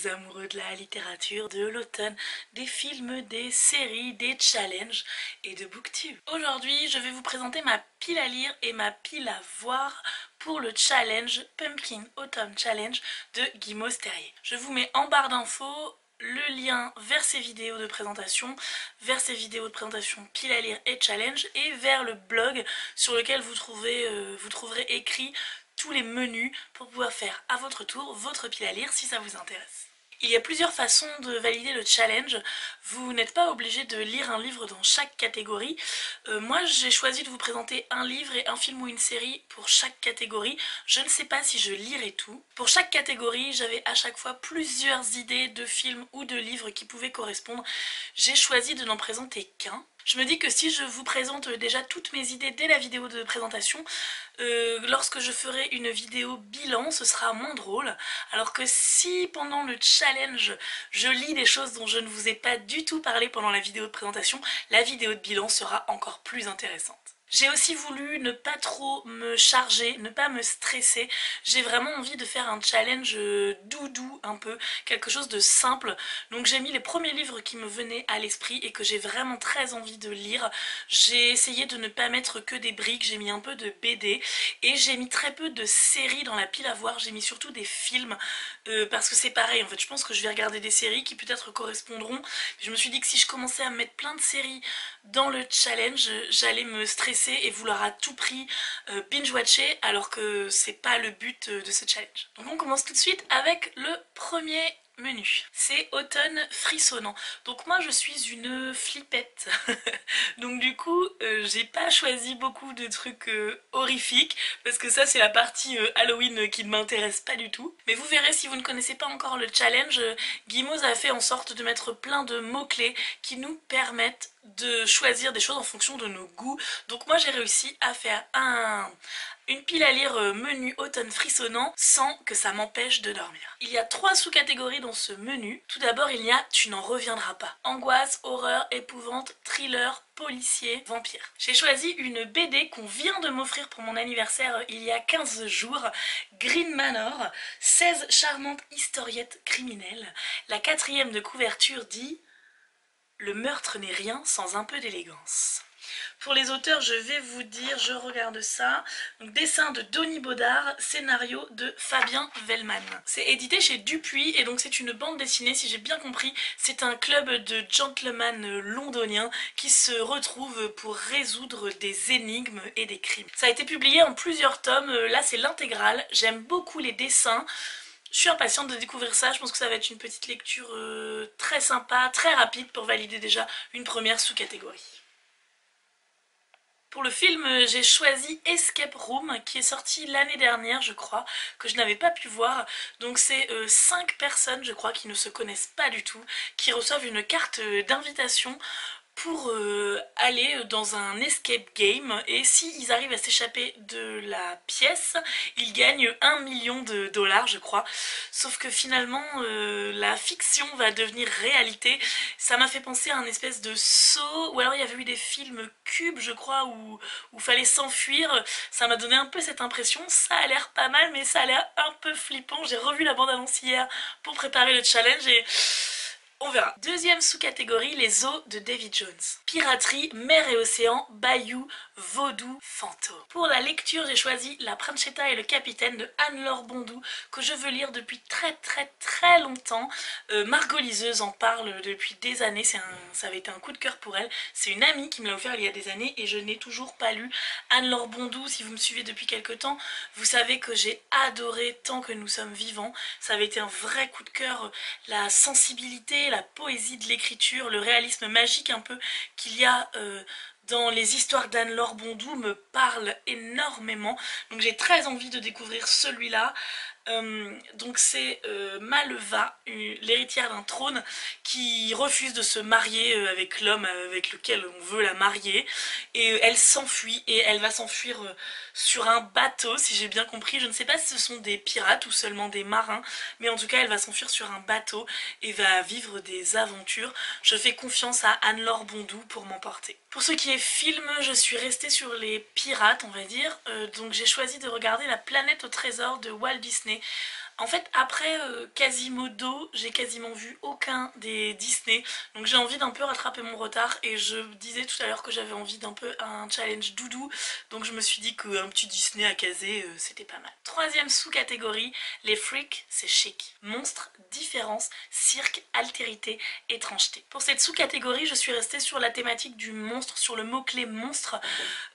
aux amoureux de la littérature, de l'automne, des films, des séries, des challenges et de booktube. Aujourd'hui, je vais vous présenter ma pile à lire et ma pile à voir pour le challenge Pumpkin Autumn Challenge de Guimauve Terrier. Je vous mets en barre d'infos le lien vers ces vidéos de présentation, pile à lire et challenge, et vers le blog sur lequel vous trouverez écrit tous les menus pour pouvoir faire à votre tour votre pile à lire si ça vous intéresse. Il y a plusieurs façons de valider le challenge. Vous n'êtes pas obligé de lire un livre dans chaque catégorie. Moi, j'ai choisi de vous présenter un livre et un film ou une série pour chaque catégorie. Je ne sais pas si je lirai tout. Pour chaque catégorie, j'avais à chaque fois plusieurs idées de films ou de livres qui pouvaient correspondre. J'ai choisi de n'en présenter qu'un. Je me dis que si je vous présente déjà toutes mes idées dès la vidéo de présentation, lorsque je ferai une vidéo bilan, ce sera moins drôle. Alors que si pendant le challenge, je lis des choses dont je ne vous ai pas du tout parlé pendant la vidéo de présentation, la vidéo de bilan sera encore plus intéressante. J'ai aussi voulu ne pas trop me charger, ne pas me stresser. J'ai vraiment envie de faire un challenge doudou un peu, quelque chose de simple. Donc j'ai mis les premiers livres qui me venaient à l'esprit et que j'ai vraiment très envie de lire. J'ai essayé de ne pas mettre que des briques, j'ai mis un peu de BD et j'ai mis très peu de séries dans la pile à voir. J'ai mis surtout des films parce que c'est pareil en fait. Je pense que je vais regarder des séries qui peut-être correspondront. Je me suis dit que si je commençais à mettre plein de séries dans le challenge, j'allais me stresser et vouloir à tout prix binge-watcher alors que c'est pas le but de ce challenge. Donc on commence tout de suite avec le premier menu. C'est automne frissonnant. Donc moi je suis une flippette. Donc du coup j'ai pas choisi beaucoup de trucs horrifiques parce que ça c'est la partie Halloween qui ne m'intéresse pas du tout. Mais vous verrez, si vous ne connaissez pas encore le challenge, Guimauve a fait en sorte de mettre plein de mots-clés qui nous permettent de choisir des choses en fonction de nos goûts. Donc moi j'ai réussi à faire une pile à lire menu automne frissonnant sans que ça m'empêche de dormir. Il y a 3 sous-catégories dans ce menu. Tout d'abord il y a tu n'en reviendras pas. Angoisse, horreur, épouvante, thriller, policier, vampire. J'ai choisi une BD qu'on vient de m'offrir pour mon anniversaire il y a 15 jours. Green Manor, 16 charmantes historiettes criminelles. La 4e de couverture dit « Le meurtre n'est rien sans un peu d'élégance ». Pour les auteurs, je vais vous dire, je regarde ça. Donc, dessin de Denis Baudard, scénario de Fabien Vellman. C'est édité chez Dupuis et donc c'est une bande dessinée, si j'ai bien compris. C'est un club de gentlemen londoniens qui se retrouvent pour résoudre des énigmes et des crimes. Ça a été publié en plusieurs tomes, là c'est l'intégrale. J'aime beaucoup les dessins. Je suis impatiente de découvrir ça, je pense que ça va être une petite lecture très sympa, très rapide pour valider déjà une première sous-catégorie. Pour le film, j'ai choisi Escape Room, qui est sorti l'année dernière, je crois, que je n'avais pas pu voir. Donc c'est 5 personnes, je crois, qui ne se connaissent pas du tout, qui reçoivent une carte d'invitation pour aller dans un escape game, et s'ils arrivent à s'échapper de la pièce, ils gagnent 1 million de dollars, je crois. Sauf que finalement la fiction va devenir réalité. Ça m'a fait penser à un espèce de saut, ou alors il y avait eu des films Cube, je crois, où fallait s'enfuir. Ça m'a donné un peu cette impression. Ça a l'air pas mal, mais ça a l'air un peu flippant. J'ai revu la bande-annonce hier pour préparer le challenge et on verra. Deuxième sous-catégorie, les eaux de Davy Jones. Piraterie, mer et océan, bayou, vaudou, fantôme. Pour la lecture, j'ai choisi La Principetta et le Capitaine de Anne-Laure Bondou, que je veux lire depuis très longtemps. Margot Liseuse en parle depuis des années, ça avait été un coup de cœur pour elle. C'est une amie qui me l'a offert il y a des années et je n'ai toujours pas lu. Anne-Laure Bondou, si vous me suivez depuis quelque temps, vous savez que j'ai adoré Tant que nous sommes vivants. Ça avait été un vrai coup de cœur, la sensibilité, la poésie de l'écriture, le réalisme magique un peu qu'il y a dans les histoires d'Anne-Laure Bondou me parle énormément. Donc j'ai très envie de découvrir celui-là. Donc c'est Maleva, l'héritière d'un trône, qui refuse de se marier avec l'homme avec lequel on veut la marier, et elle s'enfuit, et elle va s'enfuir sur un bateau, si j'ai bien compris. Je ne sais pas si ce sont des pirates ou seulement des marins, mais en tout cas elle va s'enfuir sur un bateau et va vivre des aventures. Je fais confiance à Anne-Laure Bondou pour m'emporter. Pour ce qui est film, je suis restée sur les pirates, on va dire, donc j'ai choisi de regarder La planète au trésor de Walt Disney, En fait, après Quasimodo, j'ai quasiment vu aucun des Disney, donc j'ai envie d'un peu rattraper mon retard et je disais tout à l'heure que j'avais envie d'un peu un challenge doudou, donc je me suis dit qu'un petit Disney à caser, c'était pas mal. Troisième sous-catégorie, les freaks, c'est chic. Monstres, différence, cirque, altérité, étrangeté. Pour cette sous-catégorie, je suis restée sur la thématique du monstre, sur le mot-clé monstre.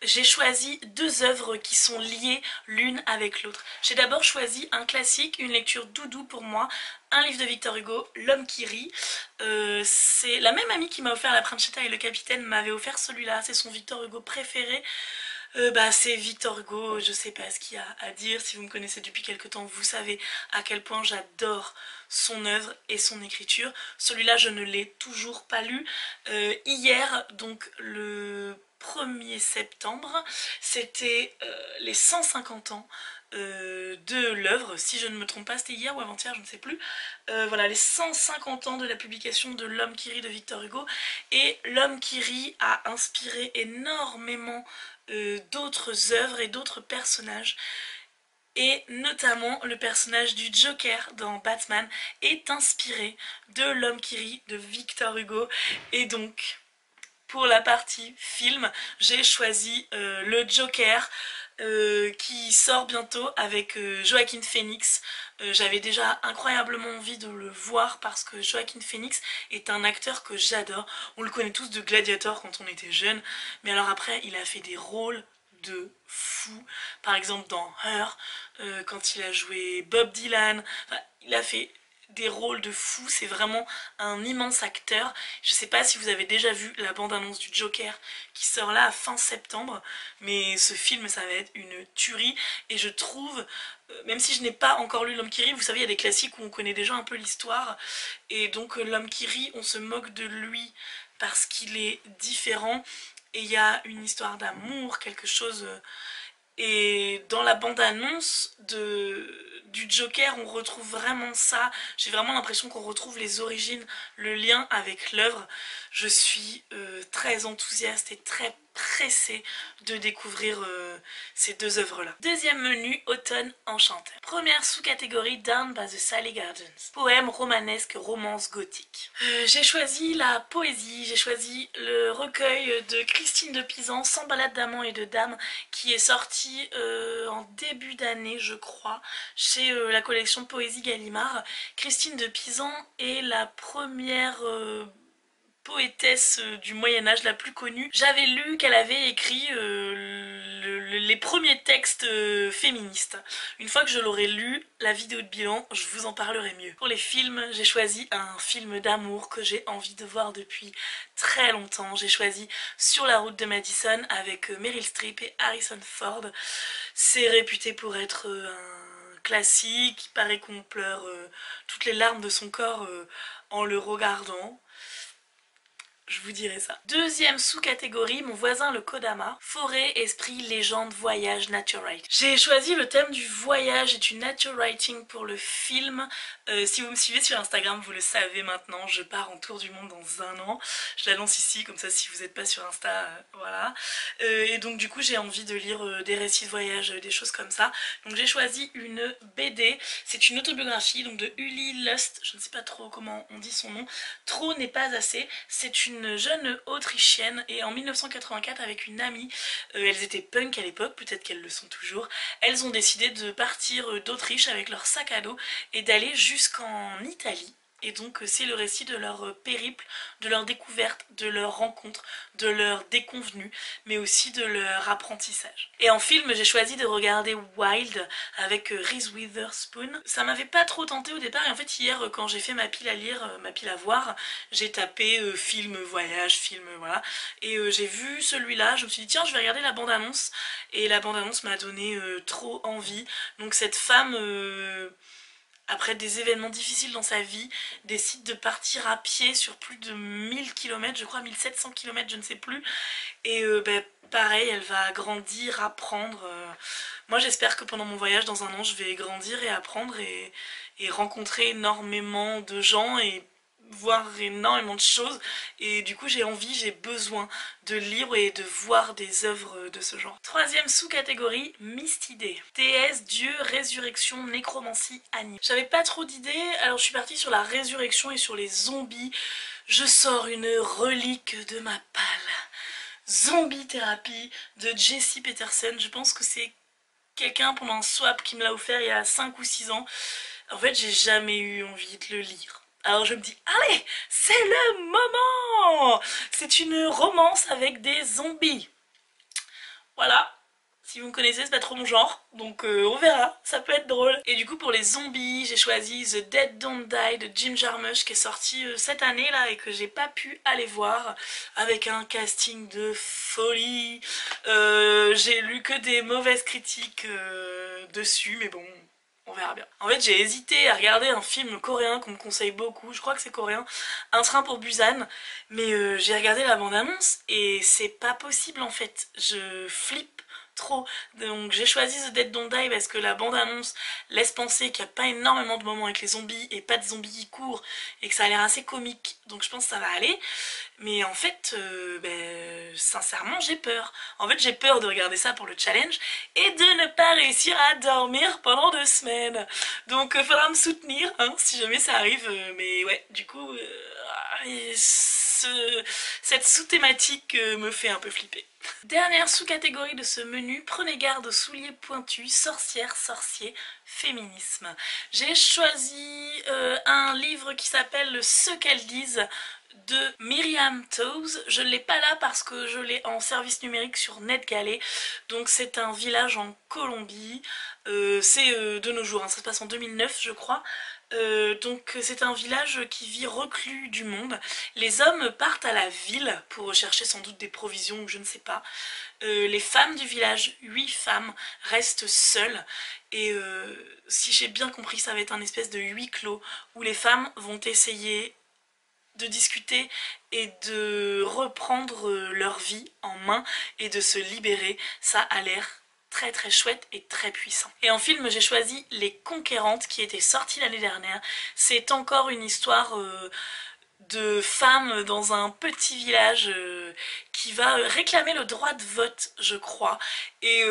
J'ai choisi deux œuvres qui sont liées l'une avec l'autre. J'ai d'abord choisi un classique, une lecture doudou pour moi, un livre de Victor Hugo, L'homme qui rit. C'est la même amie qui m'a offert La Principetta et le Capitaine m'avait offert celui-là, c'est son Victor Hugo préféré. C'est Victor Hugo, je sais pas ce qu'il y a à dire, si vous me connaissez depuis quelque temps, vous savez à quel point j'adore son œuvre et son écriture. Celui-là, je ne l'ai toujours pas lu. Hier, donc le 1er septembre, c'était les 150 ans de l'œuvre, si je ne me trompe pas, c'était hier ou avant-hier, je ne sais plus. Voilà, les 150 ans de la publication de L'homme qui rit de Victor Hugo. Et L'homme qui rit a inspiré énormément d'autres œuvres et d'autres personnages. Et notamment le personnage du Joker dans Batman est inspiré de L'homme qui rit de Victor Hugo. Et donc, pour la partie film, j'ai choisi le Joker qui sort bientôt avec Joaquin Phoenix. J'avais déjà incroyablement envie de le voir parce que Joaquin Phoenix est un acteur que j'adore. On le connaît tous de Gladiator quand on était jeune, mais alors après il a fait des rôles de fou. Par exemple dans Her, quand il a joué Bob Dylan, enfin, il a fait des rôles de fou, c'est vraiment un immense acteur. Je sais pas si vous avez déjà vu la bande-annonce du Joker qui sort là à fin septembre, mais ce film ça va être une tuerie et je trouve, même si je n'ai pas encore lu L'homme qui rit, vous savez il y a des classiques où on connaît déjà un peu l'histoire et donc L'homme qui rit on se moque de lui parce qu'il est différent et il y a une histoire d'amour, quelque chose... Et dans la bande-annonce du Joker, on retrouve vraiment ça. J'ai vraiment l'impression qu'on retrouve les origines, le lien avec l'œuvre. Je suis très enthousiaste et très pressée de découvrir ces deux œuvres-là. Deuxième menu, automne enchanteur. Première sous-catégorie, Down by the Sally Gardens. Poème romanesque, romance gothique. J'ai choisi la poésie, j'ai choisi le recueil de Christine de Pisan, 100 ballades d'amants et de dames, qui est sorti en début d'année, je crois, chez la collection Poésie Gallimard. Christine de Pisan est la première poétesse du Moyen-Âge la plus connue. J'avais lu qu'elle avait écrit les premiers textes féministes. Une fois que je l'aurai lu, la vidéo de bilan, je vous en parlerai mieux. Pour les films, j'ai choisi un film d'amour que j'ai envie de voir depuis très longtemps. J'ai choisi Sur la route de Madison avec Meryl Streep et Harrison Ford. C'est réputé pour être un classique. Il paraît qu'on pleure toutes les larmes de son corps en le regardant. Je vous dirai ça. Deuxième sous-catégorie, mon voisin le Kodama. Forêt, esprit, légende, voyage, nature writing. J'ai choisi le thème du voyage et du nature writing pour le film. Si vous me suivez sur Instagram, vous le savez maintenant, je pars en tour du monde dans un an. Je l'annonce ici, comme ça si vous n'êtes pas sur Insta, voilà. Et donc du coup j'ai envie de lire des récits de voyage, des choses comme ça. Donc j'ai choisi une BD, c'est une autobiographie donc de Uli Lust, je ne sais pas trop comment on dit son nom. Trop n'est pas assez, c'est une jeune autrichienne et en 1984 avec une amie, elles étaient punk à l'époque, peut-être qu'elles le sont toujours, elles ont décidé de partir d'Autriche avec leur sac à dos et d'aller jusqu'en Italie. Et donc c'est le récit de leur périple, de leur découverte, de leur rencontre, de leur déconvenue, mais aussi de leur apprentissage. Et en film, j'ai choisi de regarder Wild avec Reese Witherspoon. Ça m'avait pas trop tenté au départ, et en fait hier, quand j'ai fait ma pile à lire, ma pile à voir, j'ai tapé film, voyage, film, voilà. Et j'ai vu celui-là, je me suis dit tiens, je vais regarder la bande-annonce. Et la bande-annonce m'a donné trop envie. Donc cette femme... après des événements difficiles dans sa vie, décide de partir à pied sur plus de 1000 km, je crois 1700 km, je ne sais plus. Et pareil, elle va grandir, apprendre. Moi j'espère que pendant mon voyage dans un an, je vais grandir et apprendre et rencontrer énormément de gens et voir énormément de choses et du coup j'ai besoin de lire et de voir des œuvres de ce genre. Troisième sous-catégorie, Mystidée. Déesse, dieu, résurrection, nécromancie, anime. J'avais pas trop d'idées, alors je suis partie sur la résurrection et sur les zombies. Je sors une relique de ma palle. Zombie Thérapie de Jessie Peterson. Je pense que c'est quelqu'un pendant un swap qui me l'a offert il y a 5 ou 6 ans. En fait, j'ai jamais eu envie de le lire. Alors je me dis, allez, c'est le moment! C'est une romance avec des zombies. Voilà. Si vous me connaissez, c'est pas trop mon genre, donc on verra, ça peut être drôle. Et du coup pour les zombies, j'ai choisi The Dead Don't Die de Jim Jarmusch qui est sorti cette année là et que j'ai pas pu aller voir, avec un casting de folie. J'ai lu que des mauvaises critiques dessus, mais bon, on verra bien. En fait j'ai hésité à regarder un film coréen qu'on me conseille beaucoup, je crois que c'est coréen, Un train pour Busan, mais j'ai regardé la bande-annonce et c'est pas possible en fait, je flippe trop. Donc j'ai choisi The Dead Don't Die parce que la bande-annonce laisse penser qu'il n'y a pas énormément de moments avec les zombies et pas de zombies qui courent et que ça a l'air assez comique, donc je pense que ça va aller. Mais en fait, sincèrement j'ai peur. En fait j'ai peur de regarder ça pour le challenge et de ne pas réussir à dormir pendant 2 semaines. Donc faudra me soutenir hein, si jamais ça arrive. Mais ouais, du coup, cette sous-thématique me fait un peu flipper. Dernière sous-catégorie de ce menu, prenez garde aux souliers pointus, sorcière, sorcier, féminisme. J'ai choisi un livre qui s'appelle Ce qu'elles disent de Myriam Toews. Je ne l'ai pas là parce que je l'ai en service numérique sur NetGalley. Donc c'est un village en Colombie. C'est de nos jours, hein, ça se passe en 2009 je crois. Donc c'est un village qui vit reclus du monde. Les hommes partent à la ville pour rechercher sans doute des provisions ou je ne sais pas. Les femmes du village, 8 femmes, restent seules. Et si j'ai bien compris, ça va être un espèce de huis clos où les femmes vont essayer de discuter et de reprendre leur vie en main et de se libérer. Ça a l'air très très chouette et très puissant. Et en film j'ai choisi Les Conquérantes qui était sorti l'année dernière. C'est encore une histoire de femmes dans un petit village qui va réclamer le droit de vote je crois et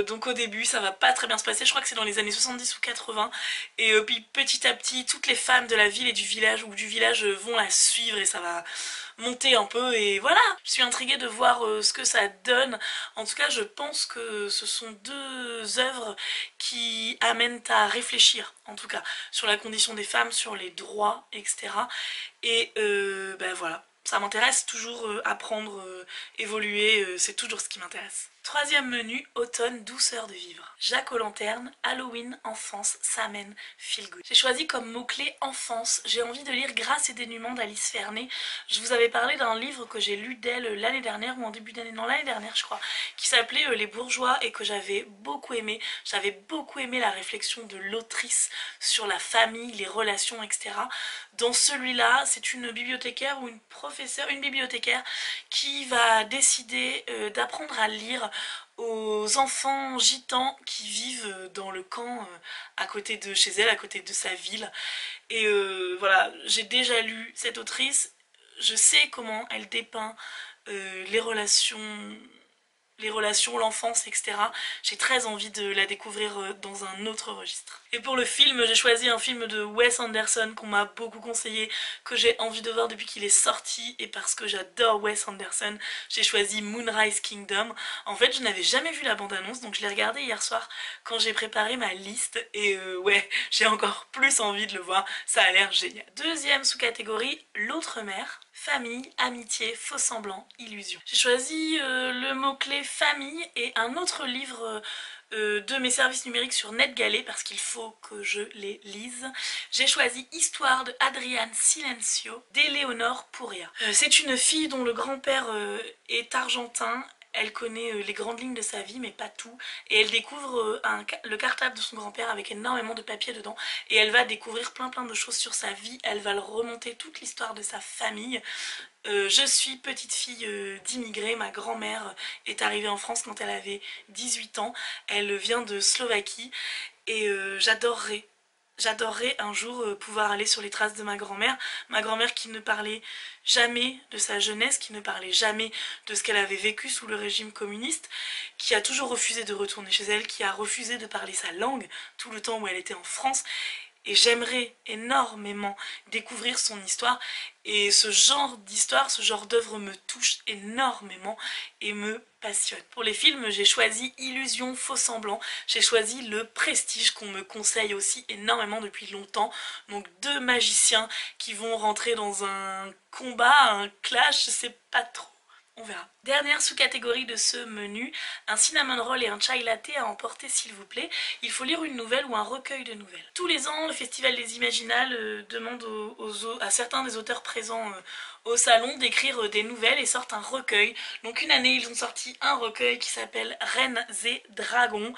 donc au début ça va pas très bien se passer, je crois que c'est dans les années 70 ou 80 et puis petit à petit toutes les femmes de la ville et du village ou du village vont la suivre et ça va monter un peu et voilà. Je suis intriguée de voir ce que ça donne. En tout cas je pense que ce sont deux œuvres qui amènent à réfléchir en tout cas sur la condition des femmes, sur les droits etc. Et ben voilà, ça m'intéresse toujours apprendre, évoluer, c'est toujours ce qui m'intéresse. Troisième menu, automne, douceur de vivre. Jacques aux lanternes, Halloween, enfance, Samen, feel good. J'ai choisi comme mot-clé enfance. J'ai envie de lire Grâce et dénuement d'Alice Fernet. Je vous avais parlé d'un livre que j'ai lu d'elle l'année dernière ou en début d'année, non l'année dernière je crois, qui s'appelait Les Bourgeois et que j'avais beaucoup aimé. J'avais beaucoup aimé la réflexion de l'autrice sur la famille, les relations, etc. Dans celui-là, c'est une bibliothécaire ou une professeure, une bibliothécaire qui va décider d'apprendre à lire aux enfants gitans qui vivent dans le camp à côté de chez elle, à côté de sa ville. Et voilà, j'ai déjà lu cette autrice, je sais comment elle dépeint les relations, l'enfance, etc. J'ai très envie de la découvrir dans un autre registre. Et pour le film, j'ai choisi un film de Wes Anderson qu'on m'a beaucoup conseillé, que j'ai envie de voir depuis qu'il est sorti, et parce que j'adore Wes Anderson, j'ai choisi Moonrise Kingdom. En fait, je n'avais jamais vu la bande-annonce, donc je l'ai regardé hier soir quand j'ai préparé ma liste, et ouais, j'ai encore plus envie de le voir, ça a l'air génial. Deuxième sous-catégorie, L'autre mère. Famille, amitié, faux semblant, illusion. J'ai choisi le mot-clé famille et un autre livre de mes services numériques sur NetGalley parce qu'il faut que je les lise. J'ai choisi Histoire de Adriane Silencio d'Eleonore Pouria. C'est une fille dont le grand-père est argentin. Elle connaît les grandes lignes de sa vie mais pas tout et elle découvre le cartable de son grand-père avec énormément de papiers dedans et elle va découvrir plein de choses sur sa vie, elle va le remonter toute l'histoire de sa famille. Je suis petite fille d'immigrés, ma grand-mère est arrivée en France quand elle avait 18 ans, elle vient de Slovaquie et j'adorerais J'adorerais un jour pouvoir aller sur les traces de ma grand-mère qui ne parlait jamais de sa jeunesse, qui ne parlait jamais de ce qu'elle avait vécu sous le régime communiste, qui a toujours refusé de retourner chez elle, qui a refusé de parler sa langue tout le temps où elle était en France. Et j'aimerais énormément découvrir son histoire. Et ce genre d'histoire, ce genre d'œuvre me touche énormément et me passionne. Pour les films, j'ai choisi Illusion, Faux Semblant. J'ai choisi Le Prestige qu'on me conseille aussi énormément depuis longtemps. Donc deux magiciens qui vont rentrer dans un combat, un clash, je sais pas trop. On verra. Dernière sous-catégorie de ce menu, un cinnamon roll et un chai latte à emporter s'il vous plaît. Il faut lire une nouvelle ou un recueil de nouvelles. Tous les ans, le Festival des Imaginales demande à certains des auteurs présents au salon d'écrire des nouvelles et sortent un recueil. Donc une année, ils ont sorti un recueil qui s'appelle Reines et Dragons.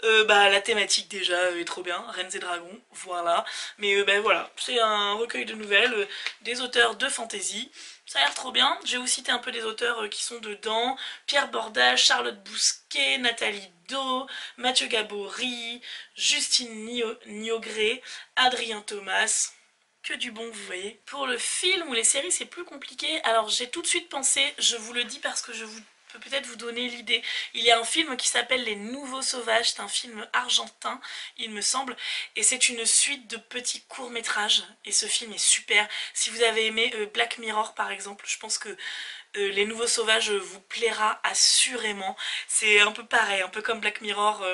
La thématique déjà est trop bien, Reines et Dragons, voilà. Mais voilà, c'est un recueil de nouvelles des auteurs de fantasy. Ça a l'air trop bien. Je vais vous citer un peu des auteurs qui sont dedans. Pierre Bordage, Charlotte Bousquet, Nathalie Do, Mathieu Gabory, Justine Niogré, Adrien Thomas. Que du bon, vous voyez. Pour le film ou les séries, c'est plus compliqué. Alors j'ai tout de suite pensé, je vous le dis parce que je vous peux peut-être vous donner l'idée. Il y a un film qui s'appelle Les Nouveaux Sauvages, c'est un film argentin, il me semble, et c'est une suite de petits courts-métrages, et ce film est super. Si vous avez aimé Black Mirror par exemple, je pense que Les Nouveaux Sauvages vous plaira assurément. C'est un peu pareil, un peu comme Black Mirror,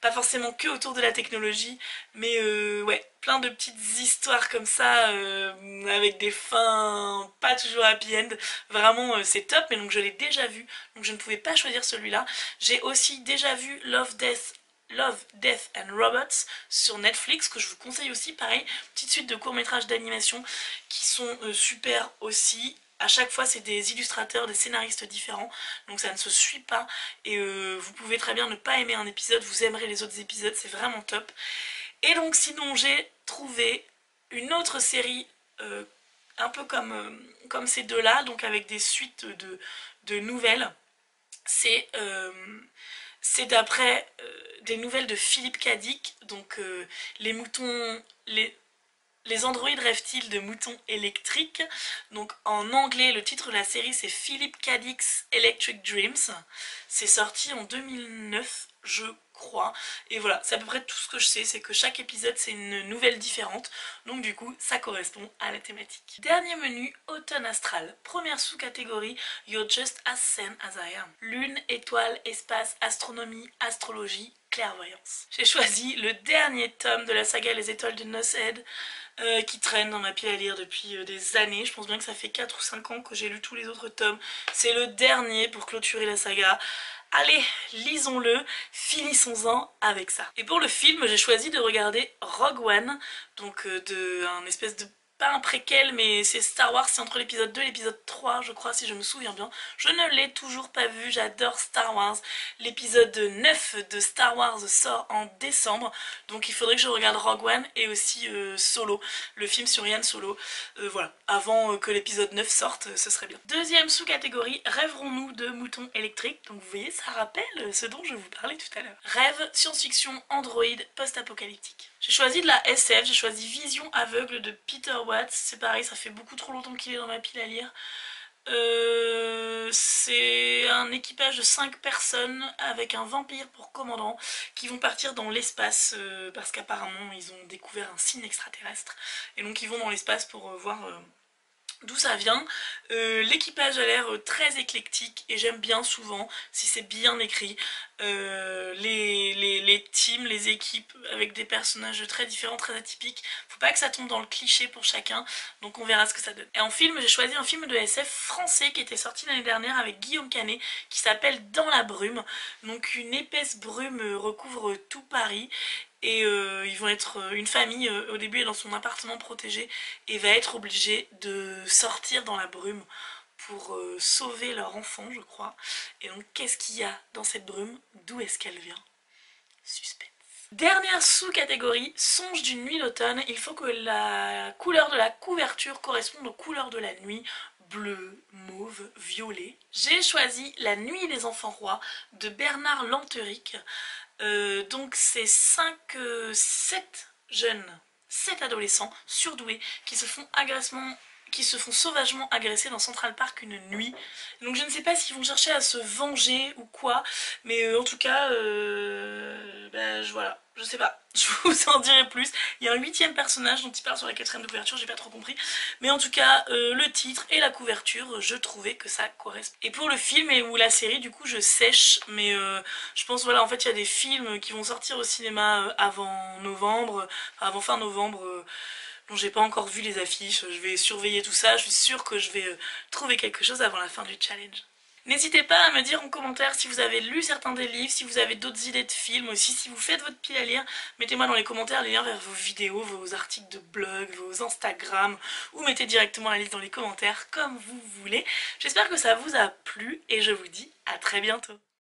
pas forcément que autour de la technologie, mais ouais, plein de petites histoires comme ça, avec des fins pas toujours happy end. Vraiment, c'est top, mais donc je l'ai déjà vu, donc je ne pouvais pas choisir celui-là. J'ai aussi déjà vu Love, Death and Robots sur Netflix, que je vous conseille aussi, pareil, petite suite de courts-métrages d'animation qui sont super aussi. À chaque fois, c'est des illustrateurs, des scénaristes différents, donc ça ne se suit pas. Et vous pouvez très bien ne pas aimer un épisode, vous aimerez les autres épisodes, c'est vraiment top. Et donc sinon, j'ai trouvé une autre série un peu comme ces deux-là, donc avec des suites de nouvelles. C'est d'après des nouvelles de Philippe Cadic, donc les moutons, les androïdes rêvent-ils de moutons électriques. Donc en anglais, le titre de la série c'est Philip K. Dick's Electric Dreams. C'est sorti en 2009, je crois. Et voilà, c'est à peu près tout ce que je sais, c'est que chaque épisode c'est une nouvelle différente. Donc du coup, ça correspond à la thématique. Dernier menu, automne astral. Première sous-catégorie, You're just as sane as I am. Lune, étoile, espace, astronomie, astrologie, clairvoyance. J'ai choisi le dernier tome de la saga Les Étoiles de Nosed, qui traîne dans ma pile à lire depuis des années. Je pense bien que ça fait 4 ou 5 ans que j'ai lu tous les autres tomes. C'est le dernier pour clôturer la saga. Allez, lisons-le, finissons-en avec ça. Et pour le film, j'ai choisi de regarder Rogue One, donc un espèce de pas un préquel, mais c'est Star Wars, c'est entre l'épisode 2 et l'épisode 3, je crois, si je me souviens bien. Je ne l'ai toujours pas vu, j'adore Star Wars. L'épisode 9 de Star Wars sort en décembre, donc il faudrait que je regarde Rogue One et aussi Solo, le film sur Yann Solo. Voilà, avant que l'épisode 9 sorte, ce serait bien. Deuxième sous-catégorie, rêverons-nous de moutons électriques. Donc vous voyez, ça rappelle ce dont je vous parlais tout à l'heure. Rêve, science-fiction, android, post-apocalyptique. J'ai choisi de la SF, j'ai choisi Vision aveugle de Peter Watts. C'est pareil, ça fait beaucoup trop longtemps qu'il est dans ma pile à lire. C'est un équipage de 5 personnes avec un vampire pour commandant qui vont partir dans l'espace parce qu'apparemment ils ont découvert un signe extraterrestre et donc ils vont dans l'espace pour voir d'où ça vient. L'équipage a l'air très éclectique et j'aime bien souvent si c'est bien écrit. Les teams, les équipes avec des personnages très différents, très atypiques. Faut pas que ça tombe dans le cliché pour chacun, donc on verra ce que ça donne. Et en film, j'ai choisi un film de SF français qui était sorti l'année dernière avec Guillaume Canet qui s'appelle Dans la brume. Donc une épaisse brume recouvre tout Paris. Et ils vont être une famille, au début est dans son appartement protégé et va être obligée de sortir dans la brume pour sauver leur enfant, je crois. Et donc qu'est-ce qu'il y a dans cette brume? D'où est-ce qu'elle vient? Suspense. Dernière sous-catégorie, songe d'une nuit d'automne. Il faut que la couleur de la couverture corresponde aux couleurs de la nuit. Bleu, mauve, violet. J'ai choisi La nuit des enfants rois de Bernard Lanteric. Donc c'est 7 jeunes, 7 adolescents surdoués qui se font sauvagement agresser dans Central Park une nuit. Donc je ne sais pas s'ils vont chercher à se venger ou quoi, mais en tout cas, voilà, je sais pas, je vous en dirai plus. Il y a un 8e personnage dont il parle sur la 4e de couverture, j'ai pas trop compris, mais en tout cas, le titre et la couverture, je trouvais que ça correspond. Et pour le film ou la série, du coup, je sèche, mais je pense, voilà, en fait, il y a des films qui vont sortir au cinéma avant novembre, avant fin novembre. Bon, j'ai pas encore vu les affiches, je vais surveiller tout ça, je suis sûre que je vais trouver quelque chose avant la fin du challenge. N'hésitez pas à me dire en commentaire si vous avez lu certains des livres, si vous avez d'autres idées de films aussi, si vous faites votre pile à lire, mettez-moi dans les commentaires les liens vers vos vidéos, vos articles de blog, vos Instagram, ou mettez directement la liste dans les commentaires comme vous voulez. J'espère que ça vous a plu et je vous dis à très bientôt.